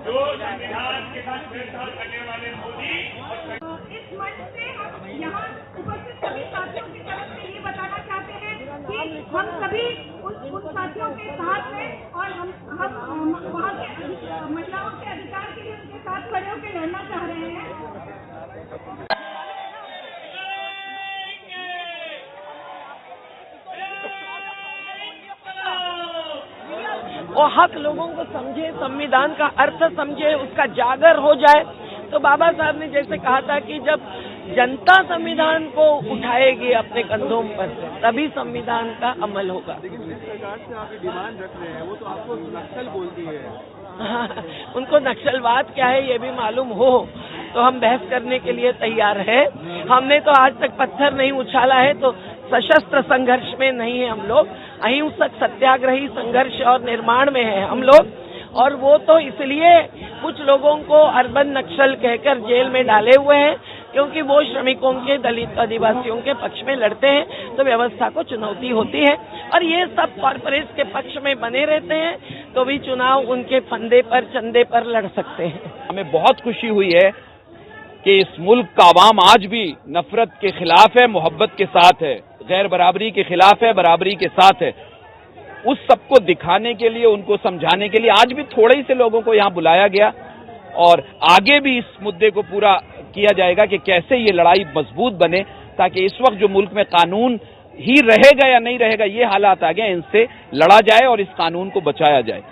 जो संविधान के साथ छेड़छाड़ करने वाले मोदी। इस मंच से हम यहाँ उपस्थित सभी साथियों की तरफ से ये बताना चाहते हैं कि हम सभी उन साथियों के साथ हैं और हम वहाँ के महिलाओं के अधिकार के लिए उनके साथ खड़े होकर लड़ना चाह रहे हैं। वो हक लोगों को समझे, संविधान का अर्थ समझे, उसका जागर हो जाए। तो बाबा साहब ने जैसे कहा था कि जब जनता संविधान को उठाएगी अपने कंधों पर, तभी संविधान का अमल होगा। लेकिन जिस प्रकार से आप ये डिमांड रख रहे हैं, वो तो आपको नक्सल बोलती है। हाँ, उनको नक्सलवाद क्या है ये भी मालूम हो तो हम बहस करने के लिए तैयार है। हमने तो आज तक पत्थर नहीं उछाला है, तो सशस्त्र संघर्ष में नहीं है हम लोग, अहिंसक सत्याग्रही संघर्ष और निर्माण में है हम लोग। और वो तो इसलिए कुछ लोगों को अर्बन नक्सल कहकर जेल में डाले हुए हैं क्योंकि वो श्रमिकों के, दलित आदिवासियों के पक्ष में लड़ते हैं, तो व्यवस्था को चुनौती होती है। और ये सब कॉर्पोरेट्स के पक्ष में बने रहते हैं, तो भी चुनाव उनके फंदे पर, चंदे पर लड़ सकते हैं। हमें बहुत खुशी हुई है कि इस मुल्क का आवाम आज भी नफरत के खिलाफ है, मोहब्बत के साथ है, गैर बराबरी के खिलाफ है, बराबरी के साथ है। उस सबको दिखाने के लिए, उनको समझाने के लिए आज भी थोड़े ही से लोगों को यहाँ बुलाया गया और आगे भी इस मुद्दे को पूरा किया जाएगा कि कैसे ये लड़ाई मजबूत बने, ताकि इस वक्त जो मुल्क में कानून ही रहेगा या नहीं रहेगा ये हालात आ गए, इनसे लड़ा जाए और इस कानून को बचाया जाए।